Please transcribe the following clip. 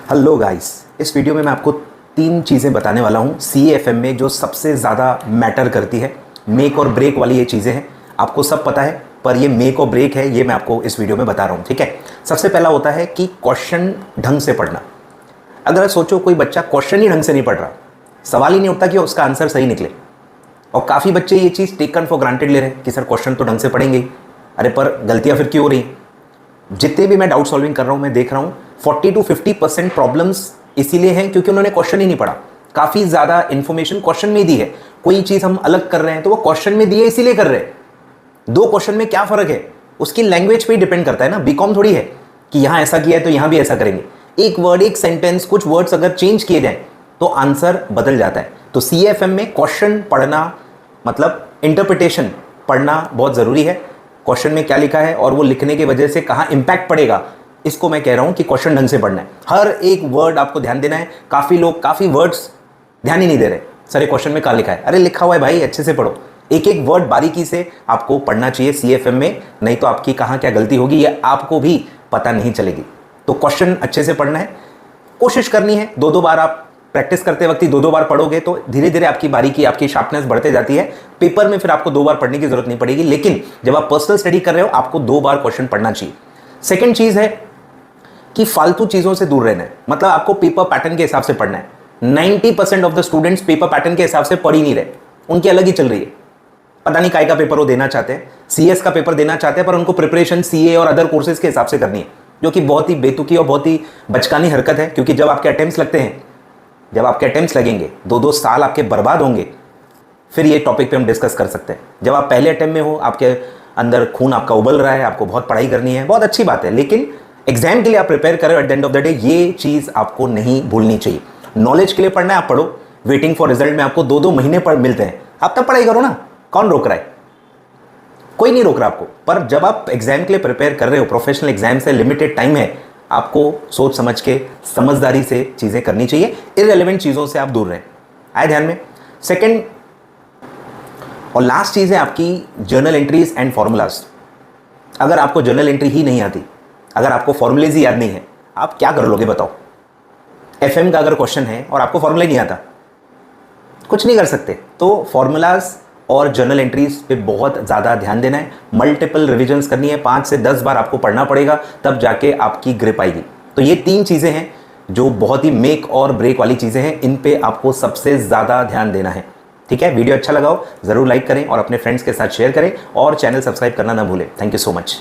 Hello guys, इस video में मैं आपको 3 चीज़ें बताने वाला हूँ CAFM में जो सबसे ज़्यादा मैटर करती है। मेक और ब्रेक वाली ये चीज़ें हैं, आपको सब पता है, पर ये मेक और ब्रेक है, ये मैं आपको इस वीडियो में बता रहा हूँ। ठीक है, सबसे पहला होता है कि क्वेश्चन ढंग से पढ़ना। अगर सोचो कोई बच्चा क्वेश्चन ही ढंग से नहीं पढ़ रहा, सवाल ही नहीं उठता कि उसका आंसर सही निकले। और काफ़ी बच्चे ये चीज़ टेकन फॉर ग्रांटेड ले रहे हैं कि सर क्वेश्चन तो ढंग से पढ़ेंगे ही, अरे पर गलतियाँ फिर क्यों हो रही हैं। जितने भी मैं डाउट सॉल्विंग कर रहा हूँ, मैं देख रहा हूँ 40 to 50% प्रॉब्लम्स इसीलिए हैं क्योंकि उन्होंने क्वेश्चन ही नहीं पढ़ा। काफ़ी ज़्यादा इन्फॉर्मेशन क्वेश्चन में दी है, कोई चीज़ हम अलग कर रहे हैं तो वो क्वेश्चन में दी है इसीलिए कर रहे हैं। 2 क्वेश्चन में क्या फ़र्क है, उसकी लैंग्वेज पे ही डिपेंड करता है ना। बीकॉम थोड़ी है कि यहाँ ऐसा किया है तो यहाँ भी ऐसा करेंगे। एक वर्ड, एक सेंटेंस, कुछ वर्ड्स अगर चेंज किए जाएँ तो आंसर बदल जाता है। तो CAFM में क्वेश्चन पढ़ना मतलब इंटरप्रिटेशन पढ़ना बहुत ज़रूरी है। क्वेश्चन में क्या लिखा है और वो लिखने की वजह से कहाँ इंपैक्ट पड़ेगा, इसको मैं कह रहा हूँ कि क्वेश्चन ढंग से पढ़ना है। हर एक वर्ड आपको ध्यान देना है। काफ़ी लोग काफ़ी वर्ड्स ध्यान ही नहीं दे रहे, सर ये क्वेश्चन में क्या लिखा है, अरे लिखा हुआ है भाई, अच्छे से पढ़ो। एक एक वर्ड बारीकी से आपको पढ़ना चाहिए CAFM में, नहीं तो आपकी कहाँ क्या गलती होगी ये आपको भी पता नहीं चलेगी। तो क्वेश्चन अच्छे से पढ़ना है, कोशिश करनी है 2-2 बार। आप प्रैक्टिस करते वक्त ही 2-2 बार पढ़ोगे तो धीरे धीरे आपकी बारीकी, आपकी शार्पनेस बढ़ते जाती है। पेपर में फिर आपको 2 बार पढ़ने की जरूरत नहीं पड़ेगी, लेकिन जब आप पर्सनल स्टडी कर रहे हो आपको 2 बार क्वेश्चन पढ़ना चाहिए। सेकंड चीज़ है कि फालतू चीज़ों से दूर रहना है, मतलब आपको पेपर पैटर्न के हिसाब से पढ़ना है। 90% of the students paper pattern के हिसाब से पढ़ ही नहीं रहे, उनकी अलग ही चल रही है। पता नहीं काय का पेपर वो देना चाहते हैं, CS का पेपर देना चाहते हैं, पर उनको प्रिपरेशन CA और अदर कोर्सेज के हिसाब से करनी है, जो कि बहुत ही बेतुकी और बहुत ही बचकानी हरकत है। क्योंकि जब आपके अटेम्प्ट्स लगते हैं, जब आपके अटेम्प्ट्स लगेंगे, 2-2 साल आपके बर्बाद होंगे, फिर ये टॉपिक पे हम डिस्कस कर सकते हैं। जब आप पहले अटेम्प्ट में हो, आपके अंदर खून आपका उबल रहा है, आपको बहुत पढ़ाई करनी है, बहुत अच्छी बात है, लेकिन एग्जाम के लिए आप प्रिपेयर करें at the end of the day, ये चीज़ आपको नहीं भूलनी चाहिए। नॉलेज के लिए पढ़ना है, आप पढ़ो। वेटिंग फॉर रिजल्ट में आपको 2-2 महीने पढ़ मिलते हैं, आप तब पढ़ाई करो ना, कौन रोक रहा है? कोई नहीं रोक रहा आपको। पर जब आप एग्जाम के लिए प्रिपेयर कर रहे हो, प्रोफेशनल एग्जाम से लिमिटेड टाइम है, आपको सोच समझ के समझदारी से चीज़ें करनी चाहिए। इररिलेवेंट चीज़ों से आप दूर रहें, आए ध्यान में। सेकंड और लास्ट चीज़ है आपकी जर्नल एंट्रीज एंड फॉर्मूलाज। अगर आपको जर्नल एंट्री ही नहीं आती, अगर आपको फॉर्मूलेज ही याद नहीं है, आप क्या कर लोगे बताओ? FM का अगर क्वेश्चन है और आपको फॉर्मूला नहीं आता, कुछ नहीं कर सकते। तो फॉर्मूलाज और जर्नल एंट्रीज पे बहुत ज़्यादा ध्यान देना है। मल्टीपल रिविजन्स करनी है, 5 से 10 बार आपको पढ़ना पड़ेगा, तब जाके आपकी ग्रिप आएगी। तो ये 3 चीज़ें हैं जो बहुत ही मेक और ब्रेक वाली चीज़ें हैं, इन पे आपको सबसे ज़्यादा ध्यान देना है। ठीक है, वीडियो अच्छा लगा हो ज़रूर लाइक करें और अपने फ्रेंड्स के साथ शेयर करें और चैनल सब्सक्राइब करना ना भूलें। Thank you so much.